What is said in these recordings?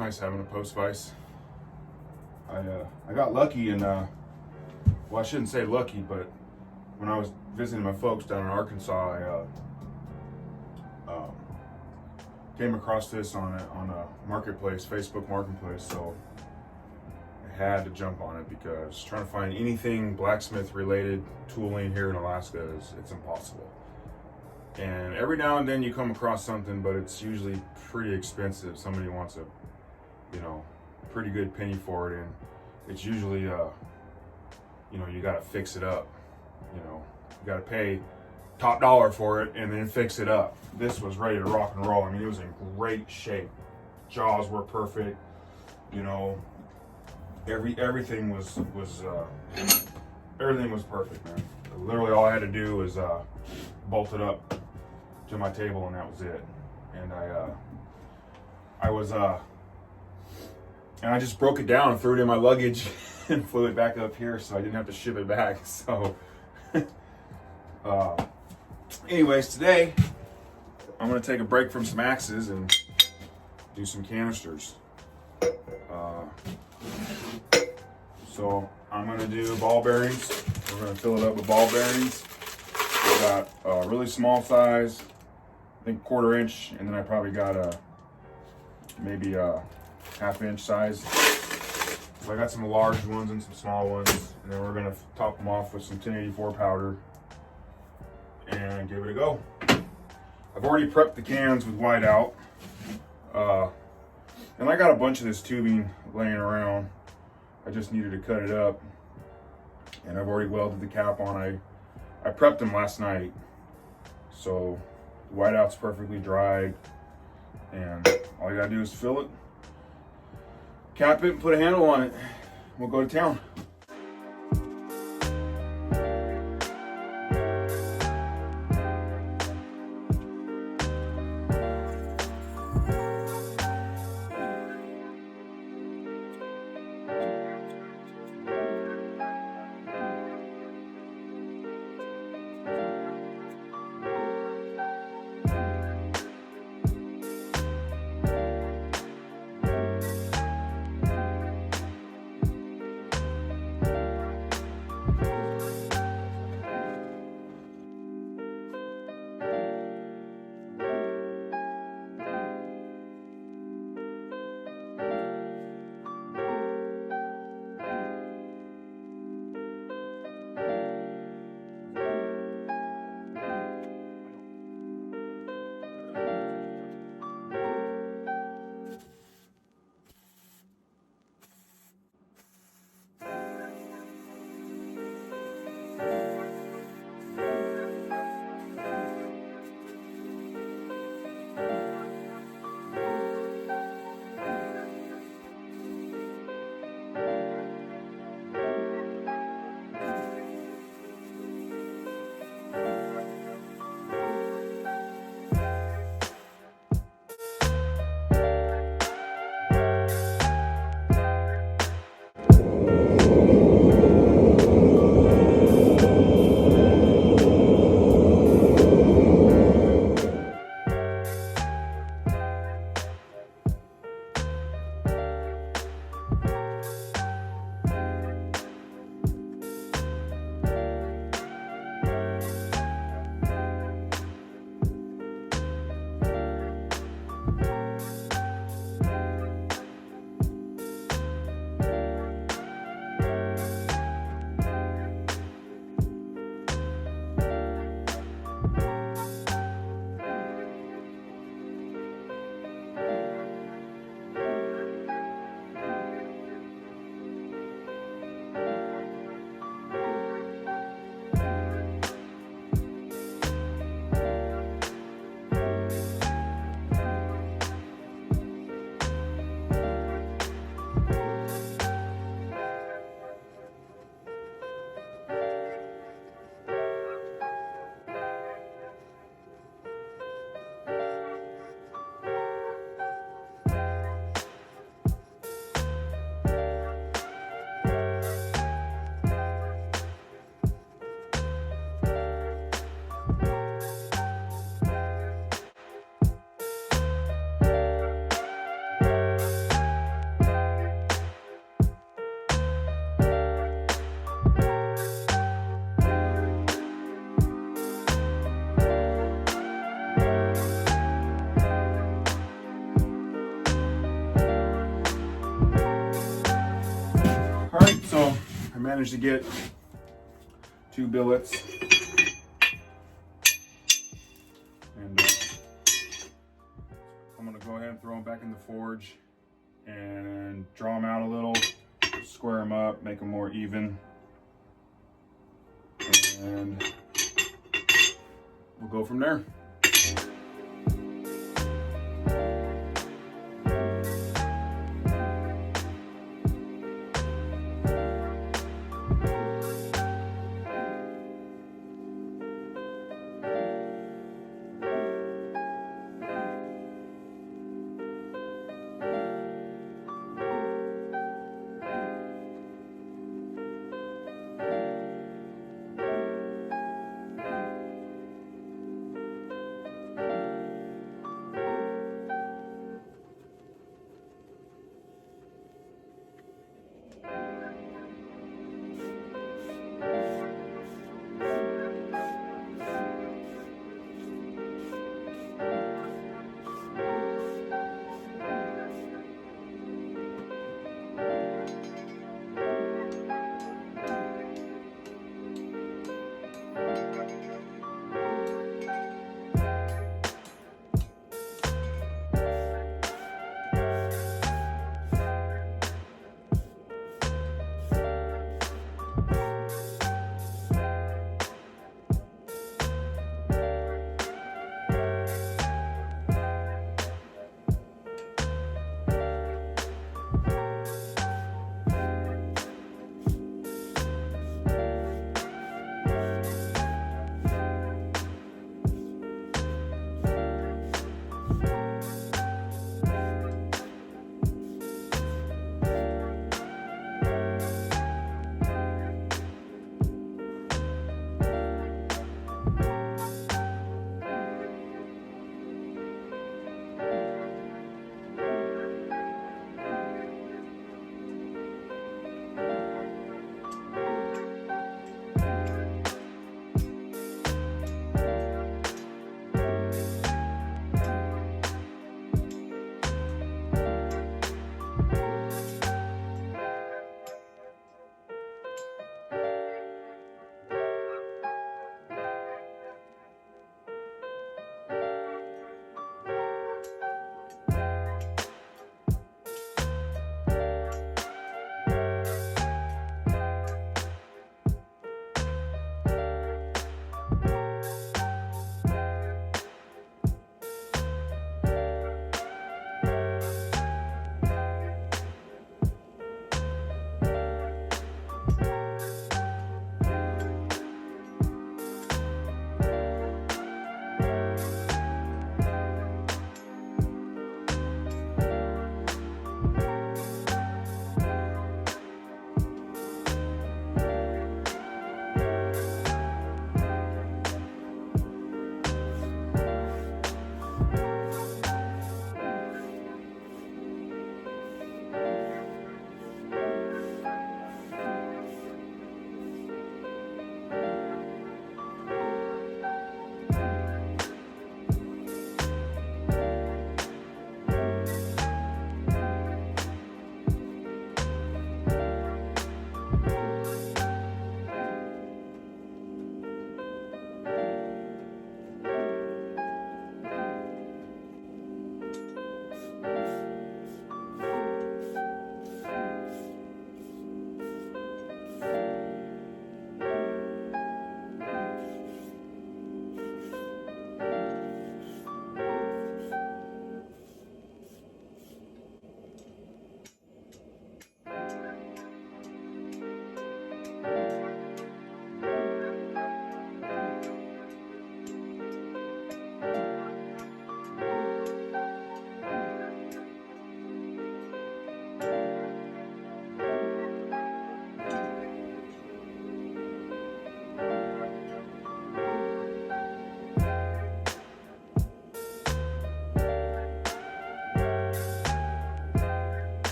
nice having a post vise. I got lucky and well, I shouldn't say lucky, but when I was visiting my folks down in Arkansas, I came across this on a marketplace, Facebook marketplace. So I had to jump on it because trying to find anything blacksmith related tooling here in Alaska it's impossible. And every now and then you come across something, but it's usually pretty expensive. Somebody wants a, pretty good penny for it, and it's usually, you gotta fix it up. You gotta pay top dollar for it and then fix it up. This was ready to rock and roll. I mean, it was in great shape. Jaws were perfect. Everything was everything was perfect, man. Literally all I had to do was bolt it up to my table, and that was it. And I just broke it down and threw it in my luggage and flew it back up here, so I didn't have to ship it back. So, anyways, today I'm gonna take a break from some axes and do some canisters. So I'm gonna do ball bearings. We're gonna fill it up with ball bearings. I got a really small size, I think 1/4 inch, and then I probably got maybe a 1/2 inch size. So I got some large ones and some small ones, and then we're gonna top them off with some 1084 powder and give it a go. I've already prepped the cans with whiteout, and I got a bunch of this tubing laying around. I just needed to cut it up, and I've already welded the cap on. I prepped them last night, so the whiteout's perfectly dried, and all you gotta do is fill it, cap it, and put a handle on it. We'll go to town. managed to get 2 billets. And I'm gonna go ahead and throw them back in the forge and draw them out a little, square them up, make them more even. And we'll go from there.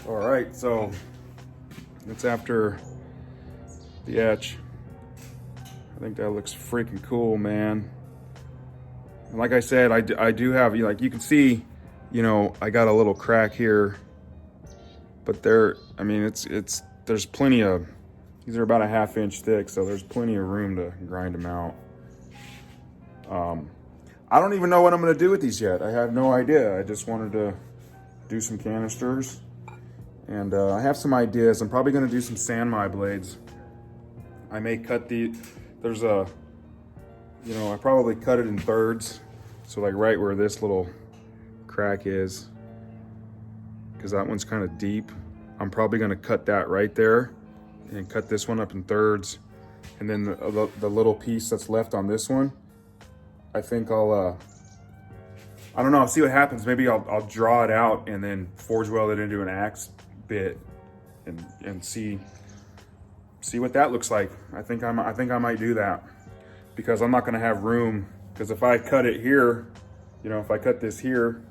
All right, so it's after the etch. I think that looks freaking cool, man. And like I said, I do have, like you can see, you know, I got a little crack here, but there, I mean, there's plenty of, these are about a 1/2 inch thick, so there's plenty of room to grind them out. I don't even know what I'm gonna do with these yet. I have no idea. I just wanted to do some canisters, and I have some ideas. I'm probably gonna do some sand my blades. I may cut there's a, you know, I probably cut it in thirds. So like right where this little crack is, because that one's kind of deep. I'm probably gonna cut that right there and cut this one up in thirds. And then the little piece that's left on this one, I think I don't know, I'll see what happens. Maybe I'll draw it out and then forge weld it into an axe bit and see what that looks like. I think I might do that, because I'm not gonna have room, because if I cut it here, you know, if I cut this here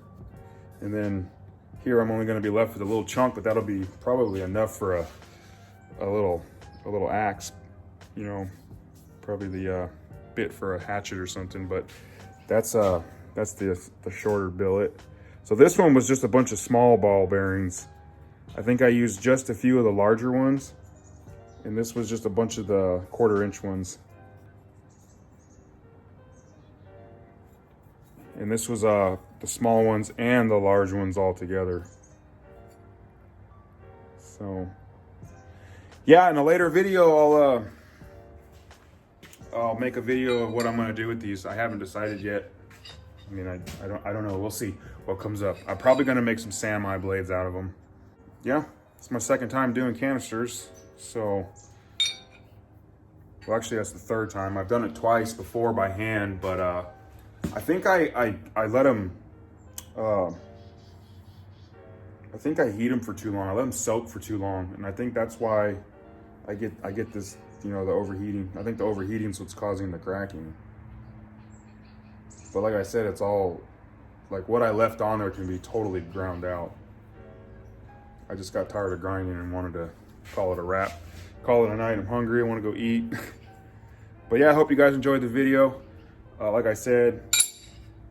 and then here, I'm only gonna be left with a little chunk, but that'll be probably enough for a little axe, you know, probably the bit for a hatchet or something. But that's the shorter billet. So this one was just a bunch of small ball bearings. I think I used just a few of the larger ones, and this was just a bunch of the 1/4 inch ones. And this was the small ones and the large ones all together. So yeah, in a later video, I'll make a video of what I'm gonna do with these. I haven't decided yet. I mean, I don't know. We'll see what comes up. I'm probably gonna make some sand my blades out of them. Yeah, it's my second time doing canisters. So, well, actually that's the third time. I've done it twice before by hand, but I think I let them, I think I heat them for too long. I let them soak for too long, and I think that's why I get this, you know, the overheating. I think the overheating is what's causing the cracking. But like I said, it's all, like what I left on there can be totally ground out. I just got tired of grinding and wanted to call it a wrap. Call it a night. I'm hungry, I wanna go eat. But yeah, I hope you guys enjoyed the video. Like I said,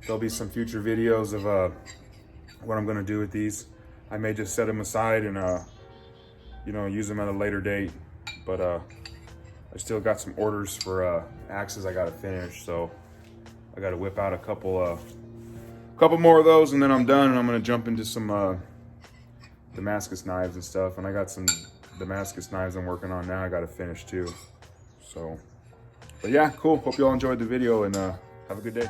there'll be some future videos of what I'm gonna do with these. I may just set them aside and you know, use them at a later date. But I still got some orders for axes I gotta finish, so I gotta whip out a couple more of those, and then I'm done, and I'm gonna jump into some Damascus knives and stuff. And I got some Damascus knives I'm working on now I gotta finish too. So, but yeah, cool. Hope you all enjoyed the video, and have a good day.